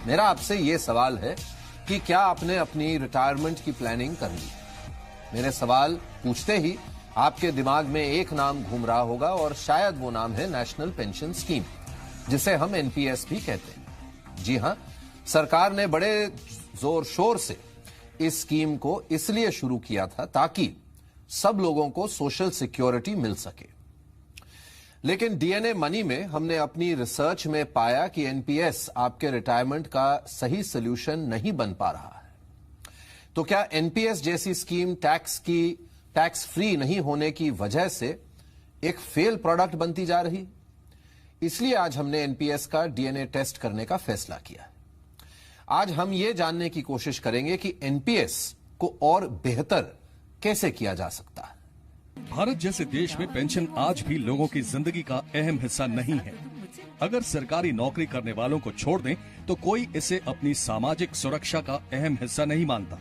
मेरा आपसे ये सवाल है कि क्या आपने अपनी रिटायरमेंट की प्लानिंग कर ली? मेरे सवाल पूछते ही आपके दिमाग में एक नाम घूम रहा होगा और शायद वो नाम है नेशनल पेंशन स्कीम, जिसे हम एनपीएस भी कहते हैं। जी हां, सरकार ने बड़े जोर शोर से इस स्कीम को इसलिए शुरू किया था ताकि सब लोगों को सोशल सिक्योरिटी मिल सके। लेकिन डीएनए मनी में हमने अपनी रिसर्च में पाया कि एनपीएस आपके रिटायरमेंट का सही सोल्यूशन नहीं बन पा रहा है। तो क्या एनपीएस जैसी स्कीम टैक्स फ्री नहीं होने की वजह से एक फेल प्रोडक्ट बनती जा रही? इसलिए आज हमने एनपीएस का डीएनए टेस्ट करने का फैसला किया है। आज हम ये जानने की कोशिश करेंगे कि एनपीएस को और बेहतर कैसे किया जा सकता है। भारत जैसे देश में पेंशन आज भी लोगों की जिंदगी का अहम हिस्सा नहीं है। अगर सरकारी नौकरी करने वालों को छोड़ दें तो कोई इसे अपनी सामाजिक सुरक्षा का अहम हिस्सा नहीं मानता।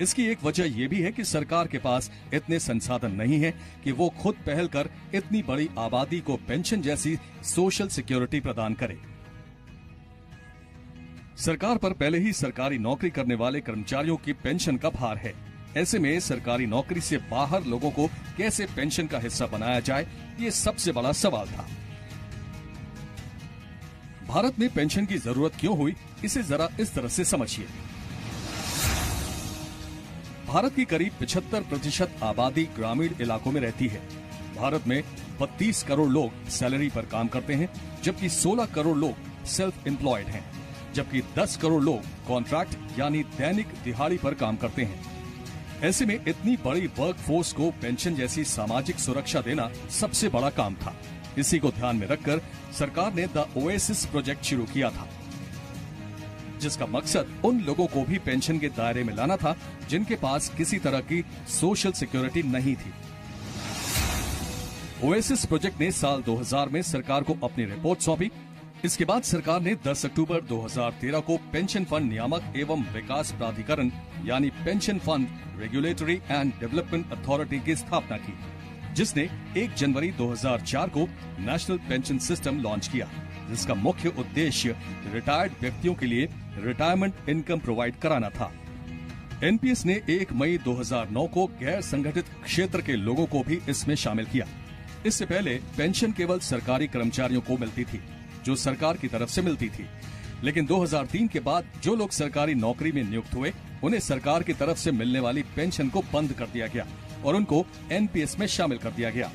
इसकी एक वजह यह भी है कि सरकार के पास इतने संसाधन नहीं है कि वो खुद पहल कर इतनी बड़ी आबादी को पेंशन जैसी सोशल सिक्योरिटी प्रदान करे। सरकार पर पहले ही सरकारी नौकरी करने वाले कर्मचारियों की पेंशन का भार है। ऐसे में सरकारी नौकरी से बाहर लोगों को कैसे पेंशन का हिस्सा बनाया जाए, ये सबसे बड़ा सवाल था। भारत में पेंशन की जरूरत क्यों हुई, इसे जरा इस तरह से समझिए। भारत की करीब 75% आबादी ग्रामीण इलाकों में रहती है। भारत में 32 करोड़ लोग सैलरी पर काम करते हैं, जबकि 16 करोड़ लोग सेल्फ एम्प्लॉयड हैं, जबकि 10 करोड़ लोग कॉन्ट्रैक्ट यानी दैनिक दिहाड़ी पर काम करते हैं। ऐसे में इतनी बड़ी वर्क फोर्स को पेंशन जैसी सामाजिक सुरक्षा देना सबसे बड़ा काम था। इसी को ध्यान में रखकर सरकार ने द ओएसिस प्रोजेक्ट शुरू किया था, जिसका मकसद उन लोगों को भी पेंशन के दायरे में लाना था जिनके पास किसी तरह की सोशल सिक्योरिटी नहीं थी। ओएसिस प्रोजेक्ट ने साल 2000 में सरकार को अपनी रिपोर्ट सौंपी। इसके बाद सरकार ने 10 अक्टूबर 2013 को पेंशन फंड नियामक एवं विकास प्राधिकरण यानी pension fund regulatory and development authority की स्थापना की, जिसने 1 जनवरी 2004 को नेशनल पेंशन सिस्टम लॉन्च किया, जिसका मुख्य उद्देश्य रिटायर्ड व्यक्तियों के लिए रिटायरमेंट इनकम प्रोवाइड कराना था। एनपीएस ने 1 मई 2009 को गैर संगठित क्षेत्र के लोगों को भी इसमें शामिल किया। इससे पहले पेंशन केवल सरकारी कर्मचारियों को मिलती थी, जो सरकार की तरफ से मिलती थी। लेकिन 2003 के बाद जो लोग सरकारी नौकरी में नियुक्त हुए, उन्हें सरकार की तरफ से मिलने वाली पेंशन को बंद कर दिया गया और उनको एनपीएस में शामिल कर दिया गया।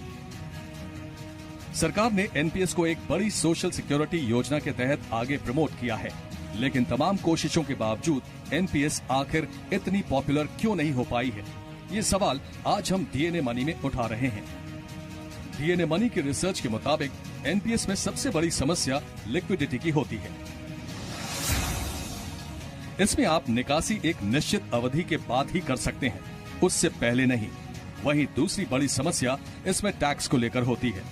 सरकार ने एनपीएस को एक बड़ी सोशल सिक्योरिटी योजना के तहत आगे प्रमोट किया है, लेकिन तमाम कोशिशों के बावजूद एनपीएस आखिर इतनी पॉपुलर क्यों नहीं हो पाई है, ये सवाल आज हम डीएनए मनी में उठा रहे हैं। डीएनए मनी की रिसर्च के मुताबिक एनपीएस में सबसे बड़ी समस्या लिक्विडिटी की होती है। इसमें आप निकासी एक निश्चित अवधि के बाद ही कर सकते हैं, उससे पहले नहीं। वहीं दूसरी बड़ी समस्या इसमें टैक्स को लेकर होती है।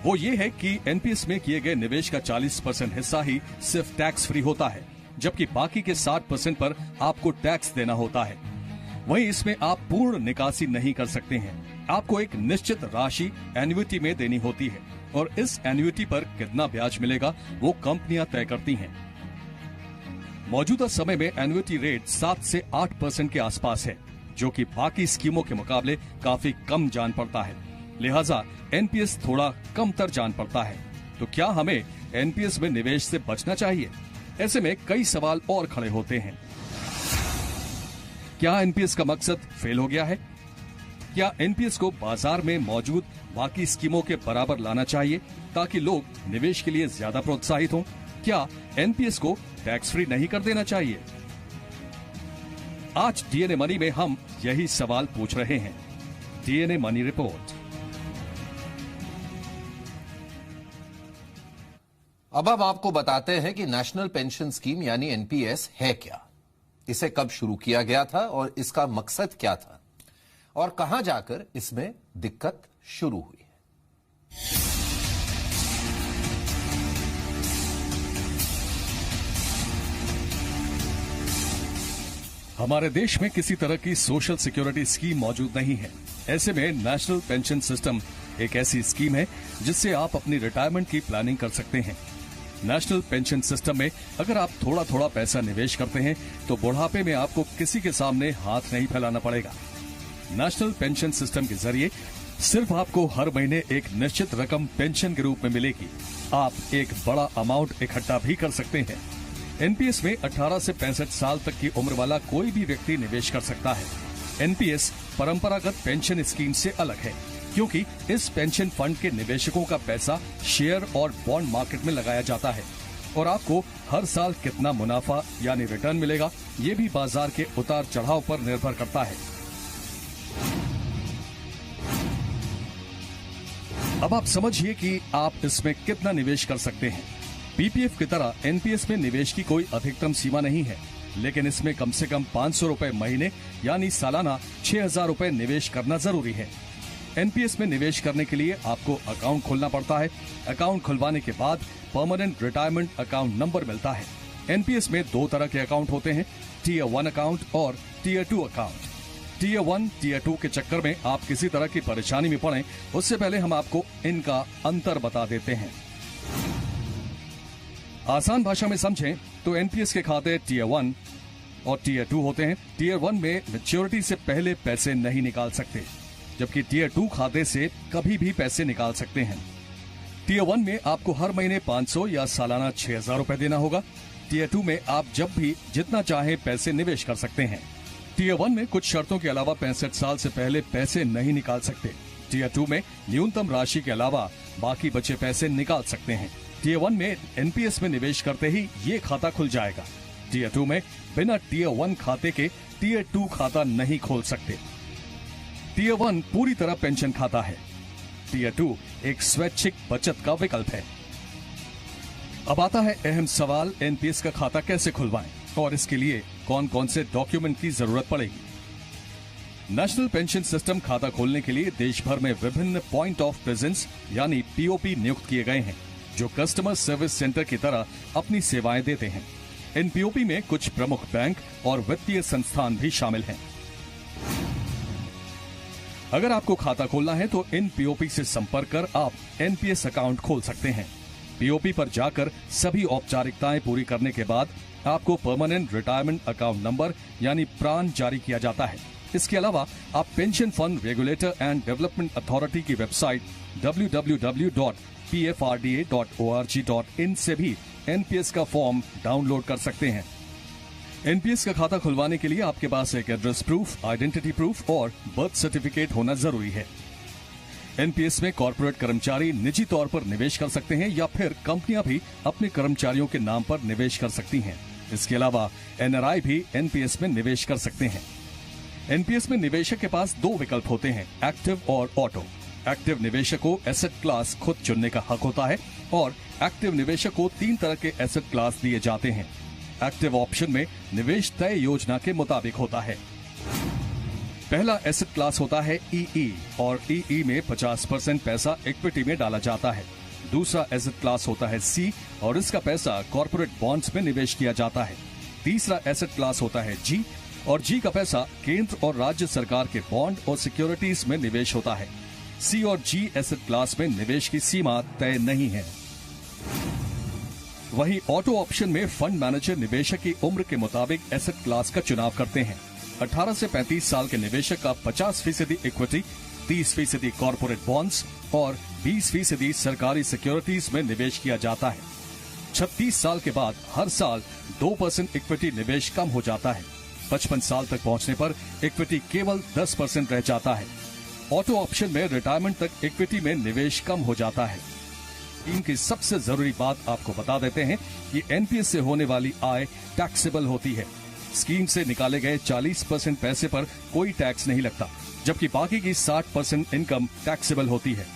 वो ये है कि एनपीएस में किए गए निवेश का 40% हिस्सा ही सिर्फ टैक्स फ्री होता है, जबकि बाकी के 60% पर आपको टैक्स देना होता है। वहीं इसमें आप पूर्ण निकासी नहीं कर सकते हैं। आपको एक निश्चित राशि एन्युइटी में देनी होती है और इस एन्युइटी पर कितना ब्याज मिलेगा वो कंपनियां तय करती हैं। मौजूदा समय में एन्युइटी रेट 7 से 8% के आसपास है, जो कि बाकी स्कीमों के मुकाबले काफी कम जान पड़ता है। लिहाजा एनपीएस थोड़ा कम तर जान पड़ता है। तो क्या हमें एनपीएस में निवेश से बचना चाहिए? ऐसे में कई सवाल और खड़े होते हैं। क्या एनपीएस का मकसद फेल हो गया है? क्या एनपीएस को बाजार में मौजूद बाकी स्कीमों के बराबर लाना चाहिए ताकि लोग निवेश के लिए ज्यादा प्रोत्साहित हों? क्या एनपीएस को टैक्स फ्री नहीं कर देना चाहिए? आज डीएनए मनी में हम यही सवाल पूछ रहे हैं। DNA money report. अब हम आपको बताते हैं कि नेशनल पेंशन स्कीम यानी एनपीएस है क्या, इसे कब शुरू किया गया था और इसका मकसद क्या था और कहां जाकर इसमें दिक्कत शुरू हुई है। हमारे देश में किसी तरह की सोशल सिक्योरिटी स्कीम मौजूद नहीं है। ऐसे में नेशनल पेंशन सिस्टम एक ऐसी स्कीम है जिससे आप अपनी रिटायरमेंट की प्लानिंग कर सकते हैं। नेशनल पेंशन सिस्टम में अगर आप थोड़ा थोड़ा पैसा निवेश करते हैं तो बुढ़ापे में आपको किसी के सामने हाथ नहीं फैलाना पड़ेगा। नेशनल पेंशन सिस्टम के जरिए सिर्फ आपको हर महीने एक निश्चित रकम पेंशन के रूप में मिलेगी। आप एक बड़ा अमाउंट इकट्ठा भी कर सकते हैं। एनपीएस में 18 से 65 साल तक की उम्र वाला कोई भी व्यक्ति निवेश कर सकता है। एनपीएस परंपरागत पेंशन स्कीम से अलग है, क्योंकि इस पेंशन फंड के निवेशकों का पैसा शेयर और बॉन्ड मार्केट में लगाया जाता है और आपको हर साल कितना मुनाफा यानी रिटर्न मिलेगा, ये भी बाजार के उतार चढ़ाव पर निर्भर करता है। अब आप समझिए कि आप इसमें कितना निवेश कर सकते हैं। पीपीएफ की तरह एनपीएस में निवेश की कोई अधिकतम सीमा नहीं है, लेकिन इसमें कम से कम 500 रुपए महीने यानी सालाना 6,000 रुपए निवेश करना जरूरी है। एनपीएस में निवेश करने के लिए आपको अकाउंट खोलना पड़ता है। अकाउंट खुलवाने के बाद परमानेंट रिटायरमेंट अकाउंट नंबर मिलता है। एनपीएस में 2 तरह के अकाउंट होते हैं, टीयर 1 अकाउंट और टीयर 2 अकाउंट। टीयर 1, टीयर 2 के चक्कर में आप किसी तरह की परेशानी में पड़े उससे पहले हम आपको इनका अंतर बता देते हैं। आसान भाषा में समझें तो एनपीएस के खाते टीयर 1 और टीयर 2 होते हैं। टीयर 1 में मैच्योरिटी से पहले पैसे नहीं निकाल सकते, जबकि टीयर 2 खाते से कभी भी पैसे निकाल सकते हैं। टीयर 1 में आपको हर महीने 500 या सालाना 6,000 रुपए देना होगा। टीयर 2 में आप जब भी जितना चाहे पैसे निवेश कर सकते हैं। टीयर 1 में कुछ शर्तों के अलावा 65 साल से पहले पैसे नहीं निकाल सकते। टीयर 2 में न्यूनतम राशि के अलावा बाकी बचे पैसे निकाल सकते हैं। टीयर 1 में एनपीएस में निवेश करते ही ये खाता खुल जाएगा। टीयर 2 में बिना टीयर 1 खाते के टीयर 2 खाता नहीं खोल सकते। टीयर 1 पूरी तरह पेंशन खाता है। टीयर 2 एक स्वैच्छिक बचत का विकल्प है। अब आता है अहम सवाल, एनपीएस का खाता कैसे खुलवाएं और इसके लिए कौन कौन से डॉक्यूमेंट की जरूरत पड़ेगी। नेशनल पेंशन सिस्टम खाता खोलने के लिए देश भर में विभिन्न पॉइंट ऑफ प्रेजेंस यानी पीओपी नियुक्त किए गए हैं, जो कस्टमर सर्विस सेंटर की तरह अपनी सेवाएं देते हैं। इन पीओपी में कुछ प्रमुख बैंक और वित्तीय संस्थान भी शामिल हैं। अगर आपको खाता खोलना है तो इन पीओपी से संपर्क कर आप एनपीएस अकाउंट खोल सकते हैं। पीओपी पर जाकर सभी औपचारिकताएं पूरी करने के बाद आपको परमानेंट रिटायरमेंट अकाउंट नंबर यानी प्रान जारी किया जाता है। इसके अलावा आप pension fund regulator and development authority की वेबसाइट www.pfrda.org.in से भी एनपीएस का फॉर्म डाउनलोड कर सकते हैं। एनपीएस का खाता खुलवाने के लिए आपके पास एक एड्रेस प्रूफ, आइडेंटिटी प्रूफ और बर्थ सर्टिफिकेट होना जरूरी है। एनपीएस में कॉर्पोरेट कर्मचारी निजी तौर पर निवेश कर सकते हैं या फिर कंपनियां भी अपने कर्मचारियों के नाम पर निवेश कर सकती हैं। इसके अलावा एनआरआई भी एनपीएस में निवेश कर सकते हैं। एनपीएस में निवेशक के पास 2 विकल्प होते हैं, एक्टिव और ऑटो। एक्टिव निवेशक को एसेट क्लास खुद चुनने का हक होता है और एक्टिव निवेशक को 3 तरह के एसेट क्लास दिए जाते हैं। एक्टिव ऑप्शन में निवेश तय योजना के मुताबिक होता है। पहला एसेट क्लास होता है ईई और ईई में 50% पैसा इक्विटी में डाला जाता है। दूसरा एसेट क्लास होता है सी और इसका पैसा कॉर्पोरेट बॉन्ड्स में निवेश किया जाता है। तीसरा एसेट क्लास होता है जी और जी का पैसा केंद्र और राज्य सरकार के बॉन्ड और सिक्योरिटीज में निवेश होता है। सी और जी एसेट क्लास में निवेश की सीमा तय नहीं है। वहीं ऑटो ऑप्शन में फंड मैनेजर निवेशक की उम्र के मुताबिक एसेट क्लास का चुनाव करते हैं। 18 से 35 साल के निवेशक का 50% इक्विटी, 30% कॉर्पोरेट बॉन्ड्स और 20% सरकारी सिक्योरिटीज में निवेश किया जाता है। 36 साल के बाद हर साल 2% इक्विटी निवेश कम हो जाता है। 55 साल तक पहुंचने पर इक्विटी केवल 10% रह जाता है। ऑटो ऑप्शन में रिटायरमेंट तक इक्विटी में निवेश कम हो जाता है। इनकी सबसे जरूरी बात आपको बता देते हैं कि एनपीएस से होने वाली आय टैक्सेबल होती है। स्कीम से निकाले गए 40% पैसे पर कोई टैक्स नहीं लगता, जबकि बाकी की 60% इनकम टैक्सेबल होती है।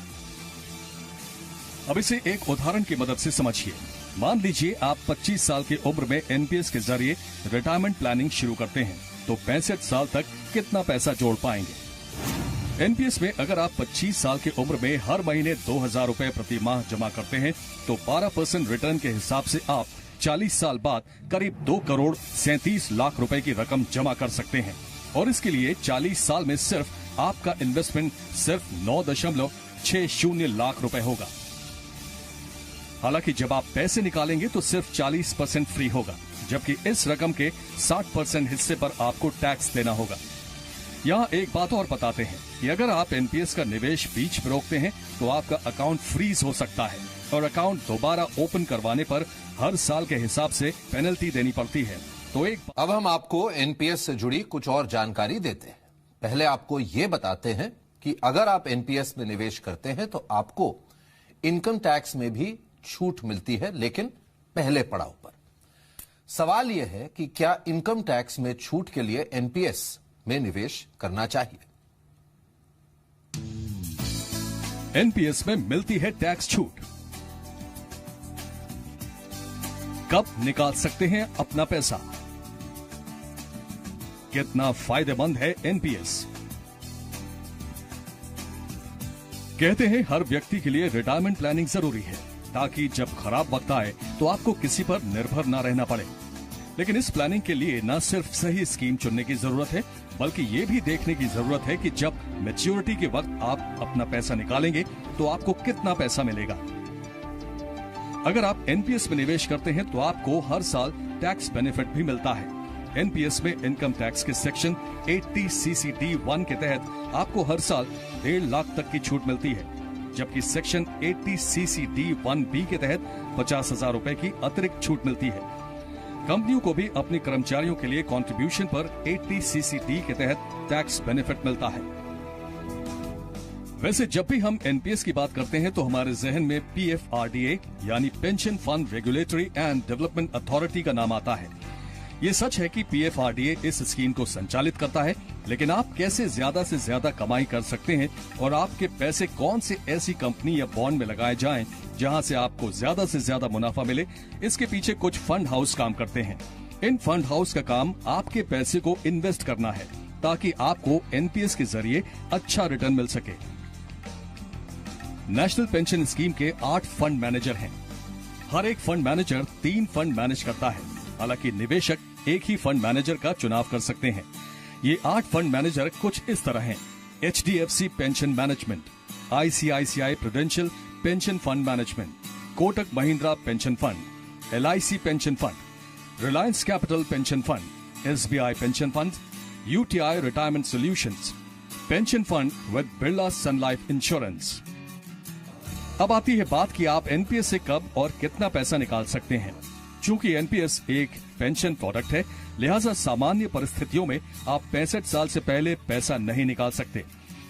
अब इसे एक उदाहरण की मदद से समझिए। मान लीजिए आप 25 साल की उम्र में एनपीएस के जरिए रिटायरमेंट प्लानिंग शुरू करते हैं, तो 65 साल तक कितना पैसा जोड़ पाएंगे। एनपीएस में अगर आप 25 साल की उम्र में हर महीने 2,000 रुपए प्रति माह जमा करते हैं तो 12% रिटर्न के हिसाब से आप 40 साल बाद करीब 2 करोड़ 37 लाख रुपए की रकम जमा कर सकते हैं। और इसके लिए 40 साल में सिर्फ आपका इन्वेस्टमेंट सिर्फ 9.60 लाख रुपए होगा। हालांकि जब आप पैसे निकालेंगे तो सिर्फ 40% फ्री होगा, जबकि इस रकम के 60% हिस्से पर आपको टैक्स देना होगा। यहाँ एक बात और बताते हैं कि अगर आप एनपीएस का निवेश बीच में रोकते हैं तो आपका अकाउंट फ्रीज हो सकता है और अकाउंट दोबारा ओपन करवाने पर हर साल के हिसाब से पेनल्टी देनी पड़ती है। तो अब हम आपको एनपीएस से जुड़ी कुछ और जानकारी देते हैं। पहले आपको ये बताते हैं कि अगर आप एनपीएस में निवेश करते हैं तो आपको इनकम टैक्स में भी छूट मिलती है, लेकिन पहले पड़ाव पर। सवाल यह है कि क्या इनकम टैक्स में छूट के लिए एनपीएस में निवेश करना चाहिए? एनपीएस में मिलती है टैक्स छूट। कब निकाल सकते हैं अपना पैसा? कितना फायदेमंद है एनपीएस? कहते हैं हर व्यक्ति के लिए रिटायरमेंट प्लानिंग जरूरी है, ताकि जब खराब वक्त आए तो आपको किसी पर निर्भर न रहना पड़े। लेकिन इस प्लानिंग के लिए न सिर्फ सही स्कीम चुनने की जरूरत है, बल्कि ये भी देखने की जरूरत है कि जब मैच्योरिटी के वक्त आप अपना पैसा निकालेंगे तो आपको कितना पैसा मिलेगा। अगर आप एनपीएस में निवेश करते हैं तो आपको हर साल टैक्स बेनिफिट भी मिलता है। एनपीएस में इनकम टैक्स के सेक्शन 80 CCD1 के तहत आपको हर साल 1.5 लाख तक की छूट मिलती है, जबकि सेक्शन 80 CCD1B के तहत 50,000 रुपए की अतिरिक्त छूट मिलती है। कंपनियों को भी अपने कर्मचारियों के लिए कंट्रीब्यूशन पर 80 CCD के तहत टैक्स बेनिफिट मिलता है। वैसे जब भी हम एनपीएस की बात करते हैं तो हमारे जहन में PFRDA यानी pension fund regulatory and development authority का नाम आता है। ये सच है कि PFRDA इस स्कीम को संचालित करता है, लेकिन आप कैसे ज्यादा से ज्यादा कमाई कर सकते हैं और आपके पैसे कौन से ऐसी कंपनी या बॉन्ड में लगाए जाएं जहां से आपको ज्यादा से ज्यादा मुनाफा मिले, इसके पीछे कुछ फंड हाउस काम करते हैं। इन फंड हाउस का काम आपके पैसे को इन्वेस्ट करना है ताकि आपको एनपीएस के जरिए अच्छा रिटर्न मिल सके। नेशनल पेंशन स्कीम के 8 फंड मैनेजर हैं। हर एक फंड मैनेजर 3 फंड मैनेज करता है। हालांकि निवेशक एक ही फंड मैनेजर का चुनाव कर सकते हैं। ये 8 फंड मैनेजर कुछ इस तरह हैं: HDFC pension management, ICICI prudential pension fund management, Kotak Mahindra pension fund, LIC pension fund, Reliance capital pension fund, SBI pension fund, UTI retirement solutions, pension fund with Birla Sun Life insurance. अब आती है बात कि आप एनपीएस से कब और कितना पैसा निकाल सकते हैं। चूंकि एनपीएस एक पेंशन प्रोडक्ट है, लिहाजा सामान्य परिस्थितियों में आप 65 साल से पहले पैसा नहीं निकाल सकते,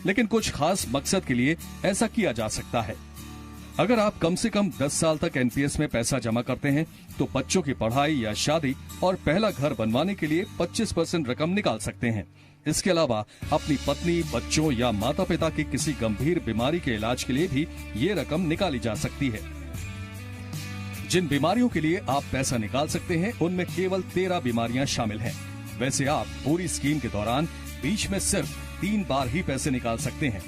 लेकिन कुछ खास मकसद के लिए ऐसा किया जा सकता है। अगर आप कम से कम 10 साल तक एनपीएस में पैसा जमा करते हैं तो बच्चों की पढ़ाई या शादी और पहला घर बनवाने के लिए 25% रकम निकाल सकते हैं। इसके अलावा अपनी पत्नी, बच्चों या माता पिता की किसी गंभीर बीमारी के इलाज के लिए भी ये रकम निकाली जा सकती है। जिन बीमारियों के लिए आप पैसा निकाल सकते हैं उनमें केवल 13 बीमारियां शामिल हैं। वैसे आप पूरी स्कीम के दौरान बीच में सिर्फ 3 बार ही पैसे निकाल सकते हैं,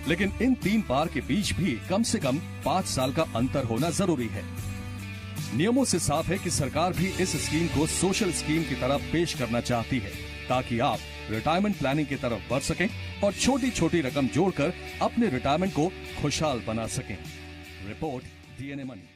लेकिन इन 3 बार के बीच भी कम से कम 5 साल का अंतर होना जरूरी है। नियमों से साफ है कि सरकार भी इस स्कीम को सोशल स्कीम की तरह पेश करना चाहती है, ताकि आप रिटायरमेंट प्लानिंग की तरफ बढ़ सकें और छोटी छोटी रकम जोड़कर अपने रिटायरमेंट को खुशहाल बना सकें। Report DNA money.